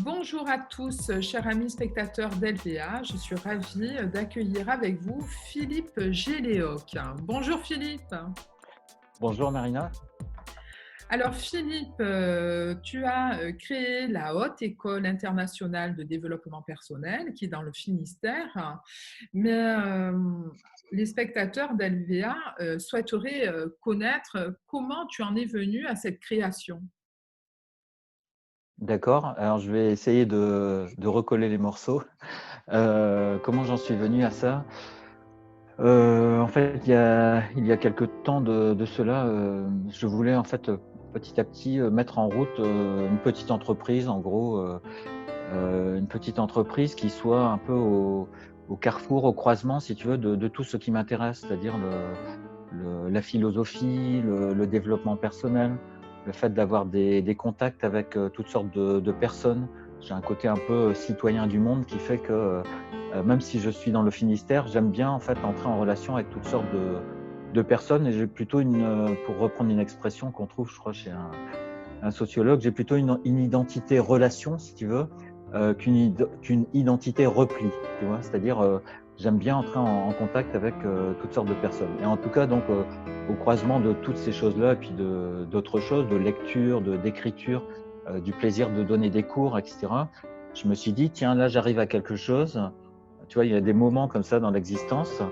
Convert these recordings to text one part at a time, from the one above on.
Bonjour à tous, chers amis spectateurs d'LVA. Je suis ravie d'accueillir avec vous Philippe Géléoc. Bonjour Philippe. Bonjour Marina. Alors Philippe, tu as créé la Haute École internationale de développement personnel qui est dans le Finistère, mais les spectateurs d'LVA souhaiteraient connaître comment tu en es venu à cette création. D'accord, alors je vais essayer de recoller les morceaux. Comment j'en suis venu à ça? En fait, il y a quelque temps de cela, je voulais en fait, petit à petit, mettre en route, une petite entreprise en gros, une petite entreprise qui soit un peu au carrefour, au croisement si tu veux de tout ce qui m'intéresse, c'est-à-dire la philosophie, le développement personnel, le fait d'avoir des contacts avec toutes sortes de personnes. J'ai un côté un peu citoyen du monde qui fait que même si je suis dans le Finistère, j'aime bien en fait entrer en relation avec toutes sortes de personnes et j'ai plutôt pour reprendre une expression qu'on trouve, je crois, chez un sociologue, j'ai plutôt une identité relation, si tu veux, qu'une identité repli, tu vois. C'est-à-dire, j'aime bien entrer en contact avec toutes sortes de personnes. Et en tout cas, donc, au croisement de toutes ces choses-là, et puis d'autres choses, de lecture, d'écriture, du plaisir de donner des cours, etc. Je me suis dit, tiens, là, j'arrive à quelque chose. Tu vois, il y a des moments comme ça dans l'existence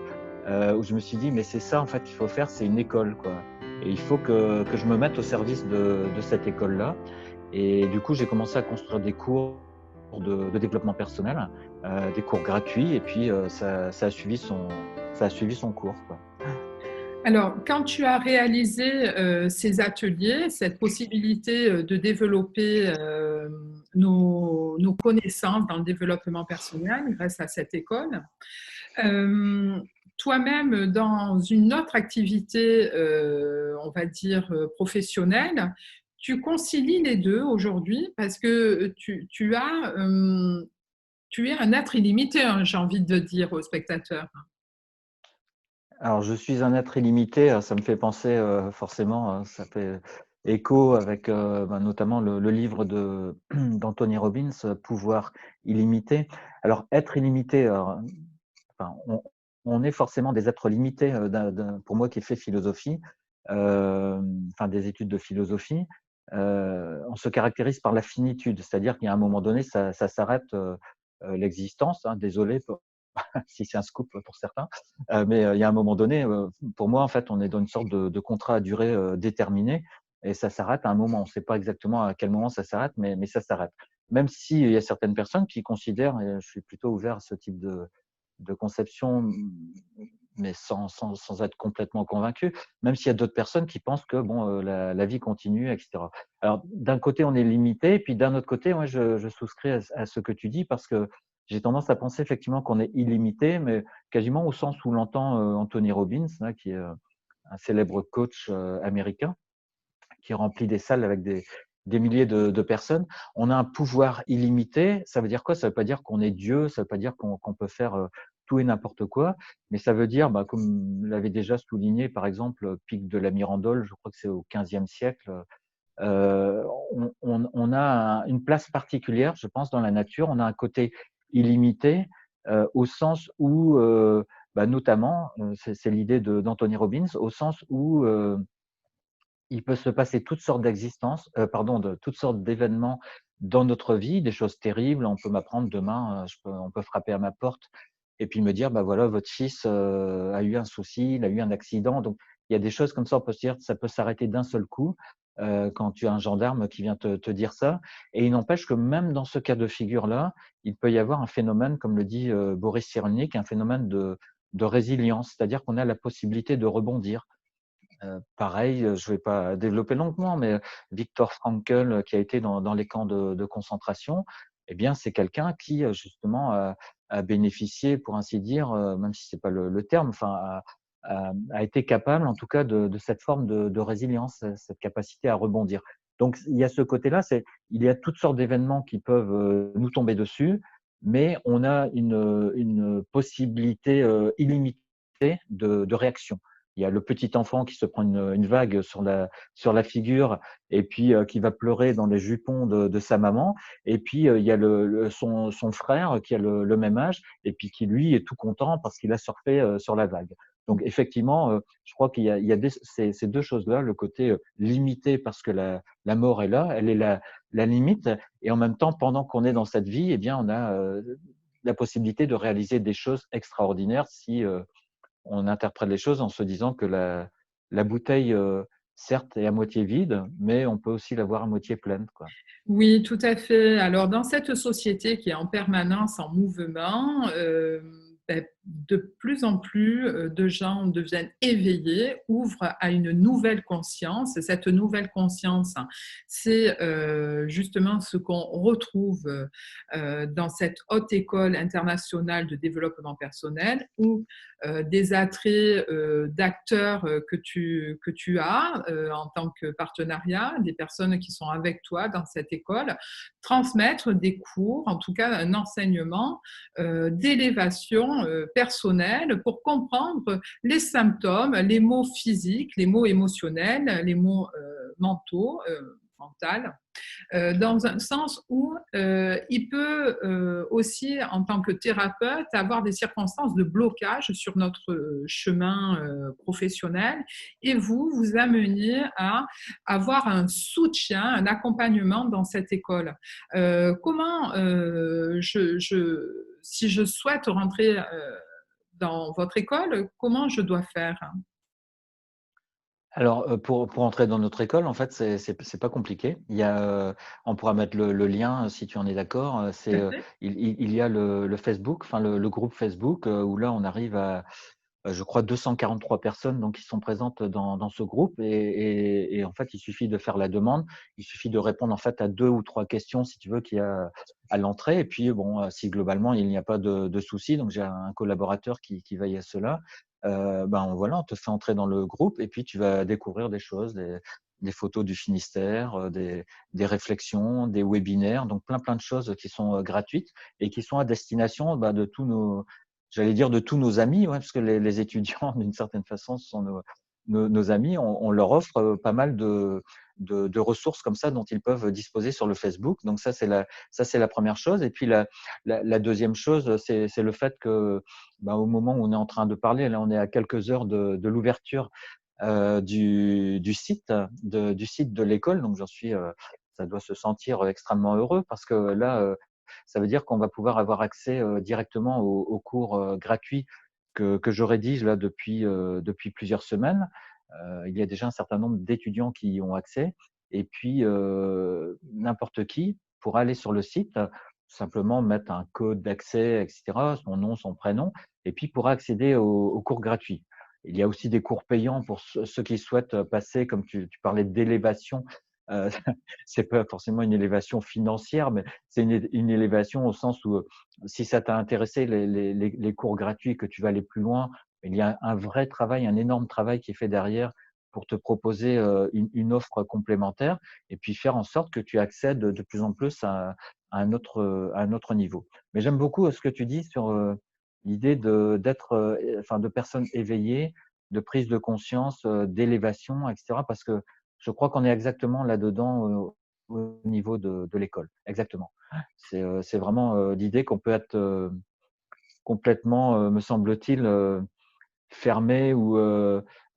où je me suis dit, mais c'est ça en fait qu'il faut faire, c'est une école, quoi. Et il faut que je me mette au service de cette école-là. Et du coup, j'ai commencé à construire des cours de développement personnel, des cours gratuits, et puis ça a suivi son cours, quoi. Alors, quand tu as réalisé ces ateliers, cette possibilité de développer nos connaissances dans le développement personnel grâce à cette école, euh, toi-même, dans une autre activité, on va dire professionnelle, tu concilies les deux aujourd'hui parce que tu es un être illimité, hein, j'ai envie de dire aux spectateurs. Alors, je suis un être illimité, ça me fait penser forcément, ça fait écho avec notamment le livre d'Anthony Robbins, Pouvoir illimité. Alors, être illimité, enfin, on est forcément des êtres limités, pour moi qui ai fait philosophie, enfin des études de philosophie, on se caractérise par la finitude, c'est-à-dire qu'il y a un moment donné, ça s'arrête, l'existence, hein, désolé si c'est un scoop pour certains. Mais il y a un moment donné, pour moi, en fait, on est dans une sorte de contrat à durée déterminée et ça s'arrête à un moment. On ne sait pas exactement à quel moment ça s'arrête, mais ça s'arrête. Même s'il y a certaines personnes qui considèrent, et je suis plutôt ouvert à ce type de conception, mais sans être complètement convaincu, même s'il y a d'autres personnes qui pensent que bon, la vie continue, etc. Alors, d'un côté, on est limité, puis d'un autre côté, moi, je souscris à ce que tu dis parce que j'ai tendance à penser effectivement qu'on est illimité, mais quasiment au sens où l'entend Anthony Robbins, là, qui est un célèbre coach américain, qui remplit des salles avec des milliers de personnes. On a un pouvoir illimité. Ça veut dire quoi? Ça veut pas dire qu'on est Dieu, ça veut pas dire qu'on peut faire tout et n'importe quoi, mais ça veut dire, bah, comme l'avait déjà souligné, par exemple, Pic de la Mirandole, je crois que c'est au XVe siècle, euh, on a une place particulière, je pense, dans la nature. On a un côté illimité au sens où, bah, notamment, c'est l'idée d'Anthony Robbins, au sens où il peut se passer toutes sortes d'existences, pardon, de toutes sortes d'événements dans notre vie, des choses terribles. On peut m'apprendre demain, on peut frapper à ma porte et puis me dire, bah voilà, votre fils a eu un souci, il a eu un accident. Donc, il y a des choses comme ça, on peut se dire, ça peut s'arrêter d'un seul coup quand tu as un gendarme qui vient te dire ça. Et il n'empêche que même dans ce cas de figure-là, il peut y avoir un phénomène, comme le dit Boris Cyrulnik, un phénomène de résilience, c'est-à-dire qu'on a la possibilité de rebondir. Pareil, je ne vais pas développer longuement, mais Viktor Frankl, qui a été dans les camps de concentration, eh bien, c'est quelqu'un qui, justement, a bénéficié, pour ainsi dire, même si c'est pas le terme, enfin, a été capable, en tout cas, de cette forme de résilience, cette capacité à rebondir. Donc, il y a ce côté-là, il y a toutes sortes d'événements qui peuvent nous tomber dessus, mais on a une possibilité illimitée de réaction. il y a le petit enfant qui se prend une vague sur la figure et puis qui va pleurer dans les jupons de sa maman. Et puis il y a son frère qui a le même âge et puis qui lui est tout content parce qu'il a surfé sur la vague. Donc effectivement, je crois qu'il y a ces deux choses-là, le côté limité parce que la mort est là, elle est la limite, et en même temps, pendant qu'on est dans cette vie, eh bien, on a la possibilité de réaliser des choses extraordinaires si on interprète les choses en se disant que la bouteille, certes, est à moitié vide, mais on peut aussi la voir à moitié pleine, quoi. Oui, tout à fait. Alors, dans cette société qui est en permanence en mouvement, de plus en plus de gens deviennent éveillés, ouvrent à une nouvelle conscience. Et cette nouvelle conscience, c'est justement ce qu'on retrouve dans cette haute école internationale de développement personnel, où des attraits d'acteurs que tu as en tant que partenariat, des personnes qui sont avec toi dans cette école, transmettre des cours, en tout cas un enseignement d'élévation personnelle pour comprendre les symptômes, les maux physiques, les maux émotionnels, les maux mentaux, mentales, dans un sens où il peut aussi, en tant que thérapeute, avoir des circonstances de blocage sur notre chemin professionnel, et vous ameniez à avoir un soutien, un accompagnement dans cette école. Comment si je souhaite rentrer dans votre école, comment je dois faire? Alors, pour entrer dans notre école, en fait, c'est pas compliqué. Il y a, on pourra mettre le lien, si tu en es d'accord, Tout c'est, à fait. il y a le Facebook, enfin le groupe Facebook, où là on arrive à, je crois 243 personnes donc qui sont présentes dans ce groupe, et en fait, il suffit de faire la demande. Il suffit de répondre en fait à 2 ou 3 questions si tu veux qu'il y a à l'entrée, et puis bon, si globalement il n'y a pas de souci, donc j'ai un collaborateur qui veille à cela, ben voilà, on te fait entrer dans le groupe et puis tu vas découvrir des choses, des photos du Finistère, des réflexions, des webinaires, donc plein de choses qui sont gratuites et qui sont à destination, bah, de tous nos, j'allais dire de tous nos amis, ouais, parce que les étudiants, d'une certaine façon, ce sont nos amis. On leur offre pas mal de ressources comme ça dont ils peuvent disposer sur le Facebook. Donc ça, c'est la première chose. Et puis la deuxième chose, c'est le fait que, bah, au moment où on est en train de parler, là, on est à quelques heures de l'ouverture du site, du site de l'école. Donc j'en suis, ça doit se sentir extrêmement heureux parce que là, ça veut dire qu'on va pouvoir avoir accès directement aux cours gratuits que je rédige là depuis plusieurs semaines. Il y a déjà un certain nombre d'étudiants qui y ont accès. Et puis, n'importe qui pourra aller sur le site, simplement mettre un code d'accès, etc., son nom, son prénom, et puis pourra accéder aux cours gratuits. Il y a aussi des cours payants pour ceux qui souhaitent passer, comme tu parlais d'élévation. Euh, c'est pas forcément une élévation financière, mais c'est une élévation au sens où, si ça t'a intéressé, les cours gratuits, que tu vas aller plus loin, il y a un vrai travail, un énorme travail qui est fait derrière pour te proposer une offre complémentaire et puis faire en sorte que tu accèdes de plus en plus à un autre niveau. Mais j'aime beaucoup ce que tu dis sur l'idée d'être, enfin, de personnes éveillées, de prise de conscience, d'élévation, etc. Parce que je crois qu'on est exactement là-dedans au niveau de l'école. Exactement. C'est vraiment l'idée qu'on peut être complètement, me semble-t-il, fermé ou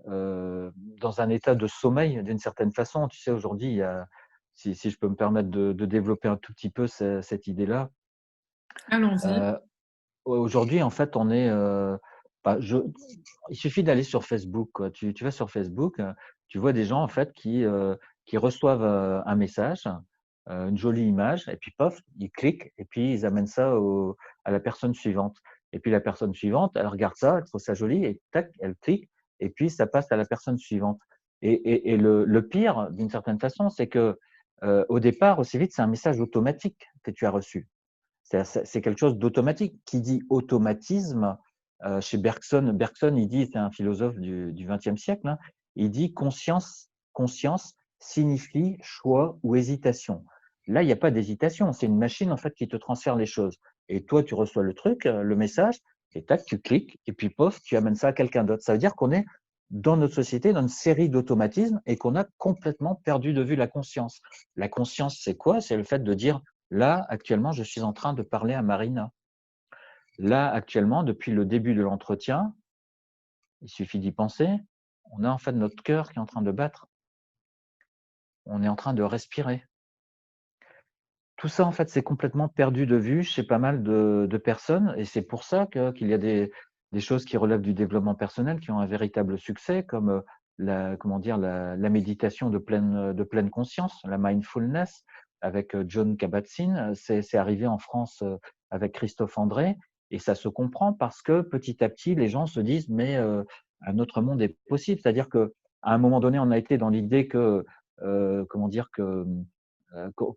dans un état de sommeil d'une certaine façon. Tu sais, aujourd'hui, il y a, si je peux me permettre de développer un tout petit peu cette idée-là, Allons-y. euh, aujourd'hui, en fait, on est, bah, il suffit d'aller sur Facebook, quoi. Tu vas sur Facebook, tu vois des gens en fait qui reçoivent un message, une jolie image, et puis pof, ils cliquent et puis ils amènent ça à la personne suivante. Et puis la personne suivante, elle regarde ça, elle trouve ça joli et tac, elle clique et puis ça passe à la personne suivante. Et le pire, d'une certaine façon, c'est que au départ, aussi vite, c'est un message automatique que tu as reçu. C'est quelque chose d'automatique. Qui dit automatisme, chez Bergson, il dit, c'est un philosophe du XXe siècle, hein, il dit conscience signifie choix ou hésitation. Là, il n'y a pas d'hésitation, c'est une machine en fait qui te transfère les choses. Et toi, tu reçois le truc, le message, et tac, tu cliques, et puis pof, tu amènes ça à quelqu'un d'autre. Ça veut dire qu'on est dans notre société, dans une série d'automatismes et qu'on a complètement perdu de vue la conscience. La conscience, c'est quoi? C'est le fait de dire, là, actuellement, je suis en train de parler à Marina. Là, actuellement, depuis le début de l'entretien, il suffit d'y penser, on a en fait notre cœur qui est en train de battre. On est en train de respirer. Tout ça, en fait, c'est complètement perdu de vue chez pas mal de personnes et c'est pour ça qu'il y a des choses qui relèvent du développement personnel qui ont un véritable succès comme, la méditation de pleine conscience, la mindfulness avec, John Kabat-Zinn. C'est arrivé en France, avec Christophe André et ça se comprend parce que petit à petit, les gens se disent: «Mais, un autre monde est possible». C'est-à-dire qu'à un moment donné, on a été dans l'idée que, que,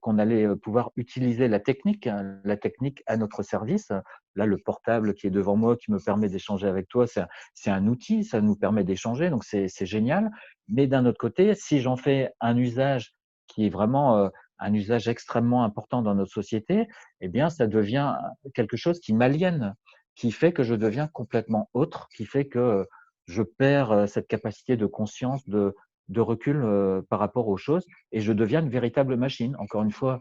qu'on allait pouvoir utiliser la technique, hein, la technique à notre service. Là, le portable qui est devant moi, qui me permet d'échanger avec toi, c'est un outil, ça nous permet d'échanger, donc c'est génial. Mais d'un autre côté, si j'en fais un usage qui est vraiment un usage extrêmement important dans notre société, eh bien, ça devient quelque chose qui m'aliène, qui fait que je deviens complètement autre, qui fait que je perds cette capacité de conscience, de recul par rapport aux choses et je deviens une véritable machine. Encore une fois,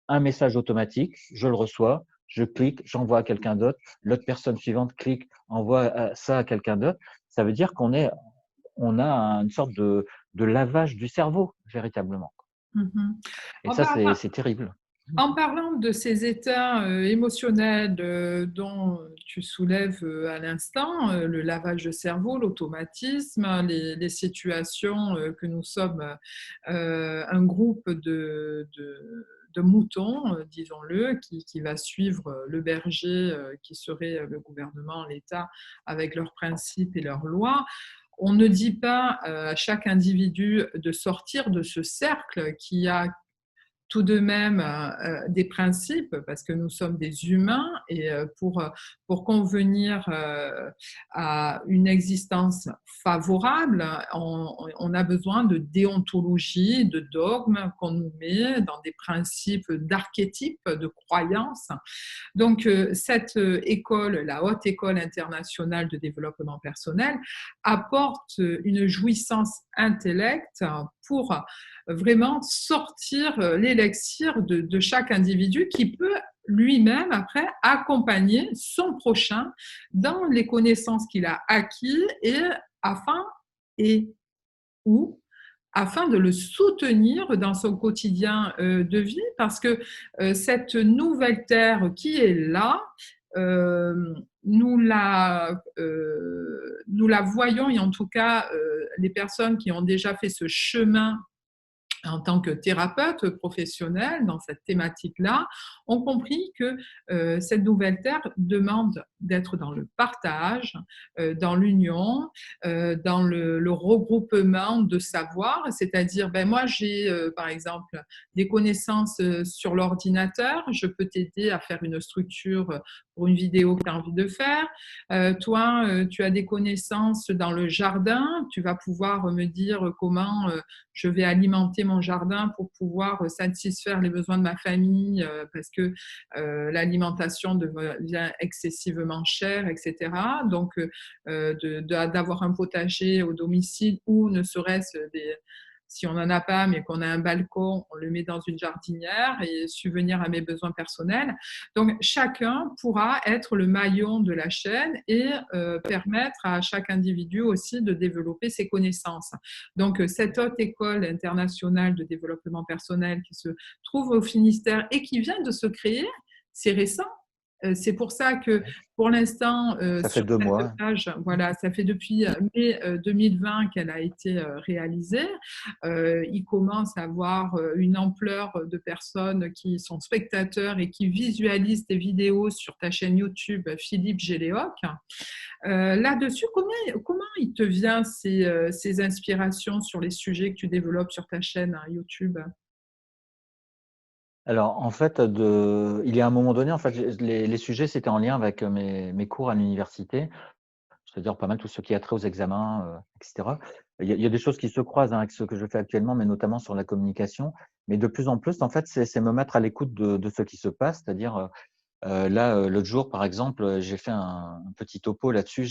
un message automatique, je le reçois, je clique, j'envoie à quelqu'un d'autre, l'autre personne suivante clique, envoie ça à quelqu'un d'autre. Ça veut dire on a une sorte de lavage du cerveau, véritablement. Mhm. Et En ça, parlant, c'est terrible. en parlant de ces états émotionnels dont tu soulèves à l'instant, le lavage de cerveau, l'automatisme, les situations que nous sommes un groupe de moutons, disons-le, qui va suivre le berger qui serait le gouvernement, l'État, avec leurs principes et leurs lois. On ne dit pas à chaque individu de sortir de ce cercle qui a tout de même des principes parce que nous sommes des humains et pour convenir à une existence favorable, on a besoin de déontologie, de dogmes qu'on nous met dans des principes d'archétypes, de croyances. Donc, cette école, la Haute École internationale de développement personnel, apporte une jouissance intellect pour vraiment sortir l'élixir de chaque individu qui peut lui-même, après, accompagner son prochain dans les connaissances qu'il a acquises afin et ou afin de le soutenir dans son quotidien de vie, parce que cette nouvelle terre qui est là, euh, nous la voyons, et en tout cas les personnes qui ont déjà fait ce chemin en tant que thérapeute professionnel dans cette thématique-là, ont compris que cette nouvelle terre demande d'être dans le partage, dans l'union, dans le regroupement de savoir, c'est-à-dire, ben moi j'ai par exemple des connaissances sur l'ordinateur, je peux t'aider à faire une structure pour une vidéo que tu as envie de faire. Toi, tu as des connaissances dans le jardin, tu vas pouvoir me dire comment je vais alimenter mon jardin pour pouvoir satisfaire les besoins de ma famille parce que l'alimentation devient excessivement chère, etc. Donc, d'avoir un potager au domicile ou ne serait-ce si on n'en a pas, mais qu'on a un balcon, on le met dans une jardinière et subvenir à mes besoins personnels. Donc, chacun pourra être le maillon de la chaîne et permettre à chaque individu aussi de développer ses connaissances. Donc, cette haute école internationale de développement personnel qui se trouve au Finistère et qui vient de se créer, c'est récent. C'est pour ça que, pour l'instant, Ça fait sur 2 mois. cette page, voilà, ça fait depuis mai 2020 qu'elle a été réalisée. Il commence à avoir une ampleur de personnes qui sont spectateurs et qui visualisent tes vidéos sur ta chaîne YouTube Philippe Géléoc. Là-dessus, comment il te vient ces inspirations sur les sujets que tu développes sur ta chaîne YouTube? Alors, en fait, il y a un moment donné, en fait, les sujets, c'était en lien avec mes cours à l'université. C'est-à-dire pas mal tout ce qui a trait aux examens, et cetera. Il y a des choses qui se croisent, hein, avec ce que je fais actuellement, mais notamment sur la communication. Mais de plus en plus, en fait, c'est me mettre à l'écoute de ce qui se passe. C'est-à-dire, là, l'autre jour, par exemple, j'ai fait un petit topo là-dessus.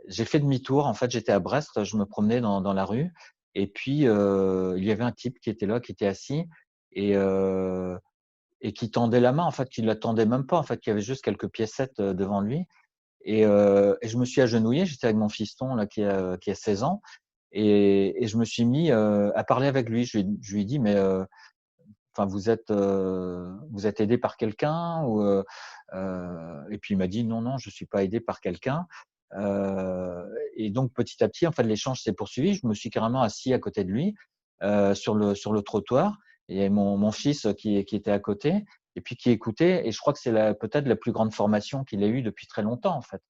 j'ai fait demi-tour. En fait, j'étais à Brest, je me promenais dans la rue et puis, il y avait un type qui était là, qui était assis et heu et qui tendait la main, en fait, qui l'attendait même pas, en fait, qui avait juste quelques piécettes, devant lui et je me suis agenouillé. J'étais avec mon fiston là qui a 16 ans et je me suis mis, à parler avec lui. Je lui ai dit: «Mais, enfin, vous êtes aidé par quelqu'un ou et puis il m'a dit: «Non, non, je suis pas aidé par quelqu'un». Et donc petit à petit, en fait, l'échange s'est poursuivi. Je me suis carrément assis à côté de lui, sur le trottoir et il y avait mon fils qui était à côté et puis qui écoutait et je crois que c'est peut-être la plus grande formation qu'il ait eue depuis très longtemps, en fait.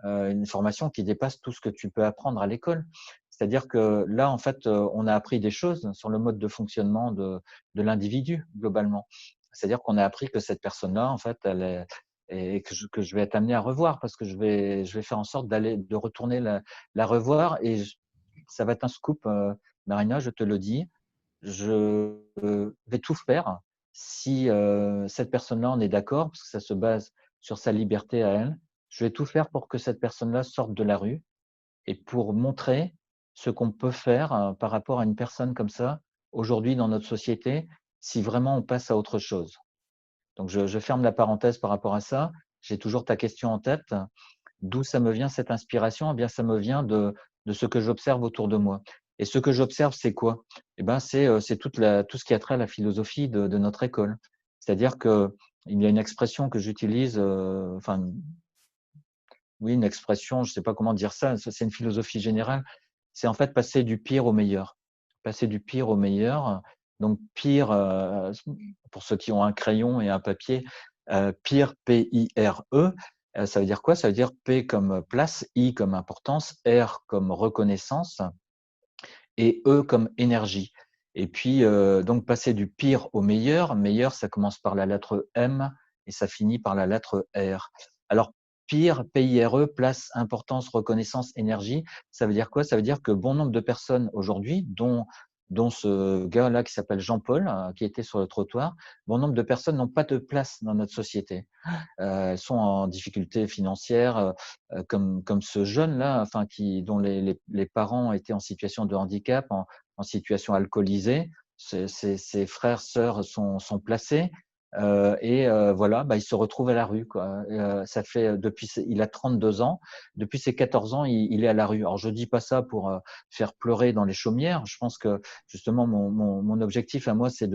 Une formation qui dépasse tout ce que tu peux apprendre à l'école. C'est-à-dire que là, en fait, on a appris des choses sur le mode de fonctionnement de l'individu globalement. C'est-à-dire qu'on a appris que cette personne-là, en fait, elle est et que je vais être amené à revoir parce que je vais faire en sorte de retourner la revoir et ça va être un scoop, Marina, je te le dis. Je vais tout faire si, cette personne-là en est d'accord, parce que ça se base sur sa liberté à elle. Je vais tout faire pour que cette personne-là sorte de la rue et pour montrer ce qu'on peut faire, par rapport à une personne comme ça, aujourd'hui dans notre société, si vraiment on passe à autre chose. Donc je ferme la parenthèse par rapport à ça. J'ai toujours ta question en tête. D'où ça me vient cette inspiration? Eh bien, ça me vient de ce que j'observe autour de moi. Et ce que j'observe, c'est quoi? Eh ben, c'est tout ce qui a trait à la philosophie de notre école. C'est-à-dire que il y a une expression que j'utilise, enfin, oui, une expression, je ne sais pas comment dire ça, c'est une philosophie générale. C'est en fait passer du pire au meilleur. Passer du pire au meilleur. Donc pire, pour ceux qui ont un crayon et un papier, pire, P-I-R-E, ça veut dire quoi? Ça veut dire P comme place, I comme importance, R comme reconnaissance et E comme énergie. Et puis, donc passer du pire au meilleur. Meilleur, ça commence par la lettre M et ça finit par la lettre R. Alors, pire, PIRE, place, importance, reconnaissance, énergie, ça veut dire quoi? Ça veut dire que bon nombre de personnes aujourd'hui, dont ce gars-là qui s'appelle Jean-Paul, qui était sur le trottoir, bon nombre de personnes n'ont pas de place dans notre société. Elles sont en difficulté financière, comme ce jeune-là, enfin dont les parents étaient en situation de handicap, en situation alcoolisée. Ses frères, sœurs sont placés, voilà, bah, il se retrouve à la rue, quoi. Ça fait il a 32 ans. Depuis ses 14 ans, il est à la rue. Alors je dis pas ça pour, faire pleurer dans les chaumières. Je pense que justement mon objectif à moi, c'est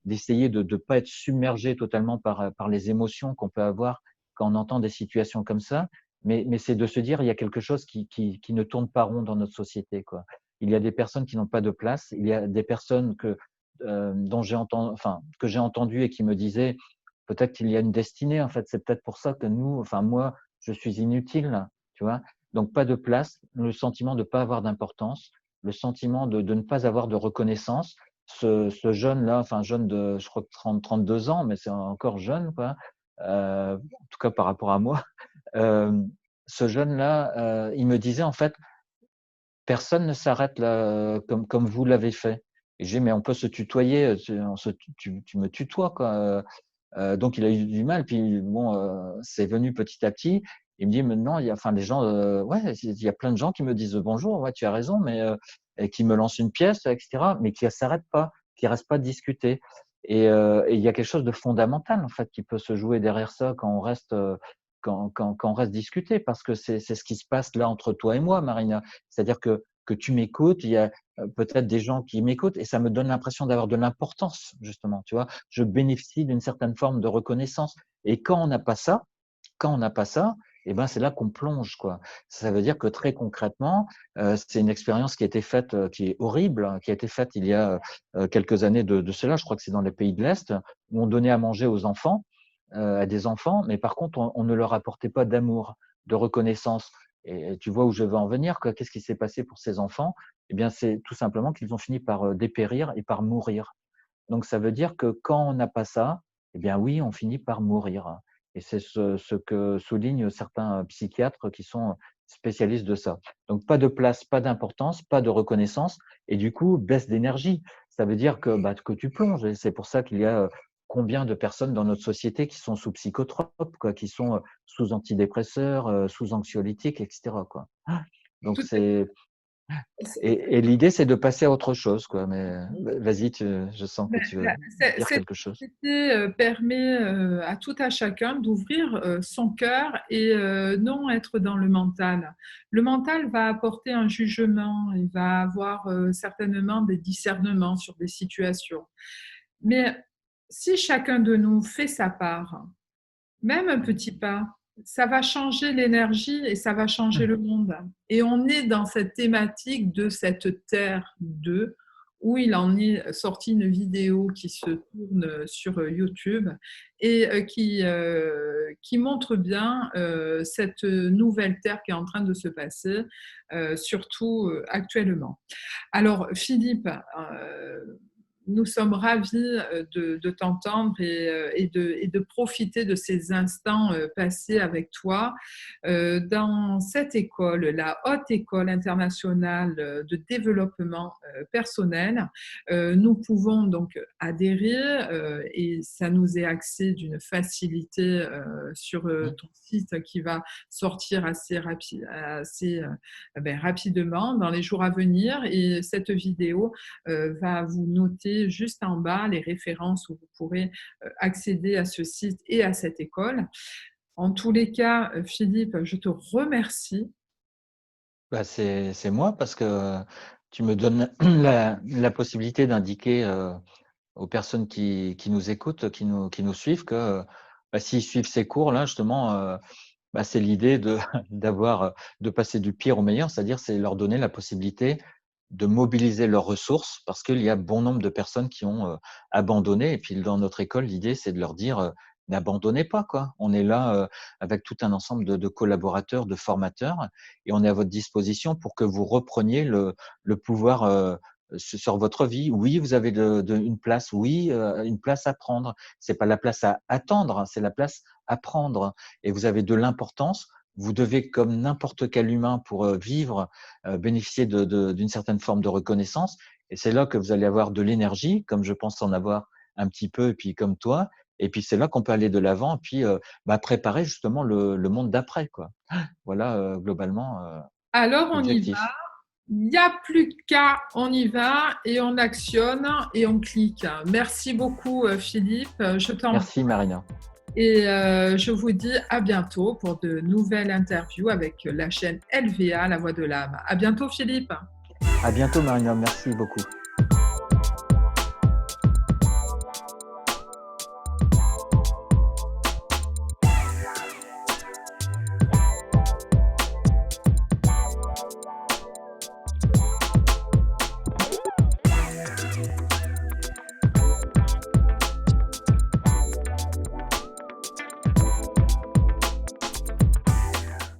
d'essayer de ne pas être submergé totalement par les émotions qu'on peut avoir quand on entend des situations comme ça. Mais c'est de se dire, il y a quelque chose qui ne tourne pas rond dans notre société, quoi. Il y a des personnes qui n'ont pas de place. Il y a des personnes que j'ai entendu et qui me disaient, peut-être qu'il y a une destinée, en fait. C'est peut-être pour ça que moi, je suis inutile, tu vois. Donc pas de place, le sentiment de ne pas avoir d'importance, le sentiment de ne pas avoir de reconnaissance. Ce jeune-là, enfin jeune de, je crois que 32 ans, mais c'est encore jeune, quoi. En tout cas par rapport à moi. Hem, Ce jeune-là, il me disait en fait: «Personne ne s'arrête là, comme vous l'avez fait». Et j'ai dit: «Mais on peut se tutoyer, tu me tutoies quoi». Donc il a eu du mal, puis bon, c'est venu petit à petit. Il me dit: «Maintenant, les gens, ouais, il y a plein de gens qui me disent bonjour, ouais, tu as raison, mais et qui me lancent une pièce et cetera, mais qui ne s'arrêtent pas, qui restent pas discuter». Et il y a quelque chose de fondamental, en fait, qui peut se jouer derrière ça quand on reste, quand on reste discuter, parce que c'est ce qui se passe là entre toi et moi, Marina. C'est-à-dire que tu m'écoutes, il y a, peut-être des gens qui m'écoutent et ça me donne l'impression d'avoir de l'importance, justement, tu vois? Je bénéficie d'une certaine forme de reconnaissance et quand on n'a pas ça et ben, c'est là qu'on plonge, quoi. Ça veut dire que très concrètement, c'est une expérience qui a été faite, qui est horrible, hein, qui a été faite il y a, quelques années de cela. Je crois que c'est dans les pays de l'Est, où on donnait à manger aux enfants, à des enfants, mais par contre on ne leur apportait pas d'amour, de reconnaissance. Et tu vois où je veux en venir, quoi. Qu'est-ce qui s'est passé pour ces enfants? Eh bien, c'est tout simplement qu'ils ont fini par, dépérir et par mourir. Donc ça veut dire que quand on n'a pas ça, eh bien oui, on finit par mourir. Et c'est ce que soulignent certains psychiatres qui sont spécialistes de ça. Donc pas de place, pas d'importance, pas de reconnaissance et du coup, baisse d'énergie. Ça veut dire que, bah, que tu plonges et c'est pour ça qu'il y a, combien de personnes dans notre société qui sont sous psychotropes, quoi, qui sont, sous antidépresseurs, sous anxiolytiques et cetera, quoi. Donc tout à et l'idée, c'est de passer à autre chose, quoi. Mais vas-y, je sens que Ben, tu veux dire cette quelque chose. activité permet à tout à chacun d'ouvrir son cœur et non être dans le mental. Le mental va apporter un jugement, il va avoir certainement des discernements sur des situations. Mais si chacun de nous fait sa part, même un petit pas, ça va changer l'énergie et ça va changer le monde. Et on est dans cette thématique de cette Terre 2, où il en est sorti une vidéo qui se tourne sur YouTube et qui montre bien cette nouvelle Terre qui est en train de se passer, surtout actuellement. Alors, Philippe, nous sommes ravis de t'entendre et de profiter de ces instants passés avec toi. Dans cette école, la Haute École internationale de développement personnel, nous pouvons donc adhérer et ça nous est accès d'une facilité sur ton site qui va sortir assez rapidement dans les jours à venir. Et cette vidéo va vous noter juste en bas les références où vous pourrez accéder à ce site et à cette école. En tous les cas, Philippe, je te remercie. Bah, c'est moi parce que tu me donnes la possibilité d'indiquer, aux personnes qui nous écoutent, qui nous suivent que, bah, s'ils suivent ces cours-là justement, bah, c'est l'idée de de passer du pire au meilleur, c'est-à-dire c'est leur donner la possibilité de mobiliser leurs ressources parce qu'il y a bon nombre de personnes qui ont, abandonné et puis dans notre école, l'idée c'est de leur dire, «N'abandonnez pas quoi». On est là, avec tout un ensemble de collaborateurs, de formateurs et on est à votre disposition pour que vous repreniez le pouvoir, sur votre vie. Oui, vous avez une place, oui, une place à prendre. C'est pas la place à attendre, hein, c'est la place à prendre et vous avez de l'importance. Vous devez, comme n'importe quel humain pour vivre, bénéficier d'une certaine forme de reconnaissance. Et c'est là que vous allez avoir de l'énergie, comme je pense en avoir un petit peu, et puis comme toi. Et puis c'est là qu'on peut aller de l'avant, et puis bah, préparer justement le monde d'après, quoi. Voilà globalement Alors, on y va. l'objectif. Il n'y a plus qu'à, on y va et on actionne et on clique. Merci beaucoup, Philippe. Je t'embrasse Merci Marina. et je vous dis à bientôt pour de nouvelles interviews avec la chaîne LVA, La Voix de l'âme. À bientôt, Philippe. À bientôt Marina, merci beaucoup.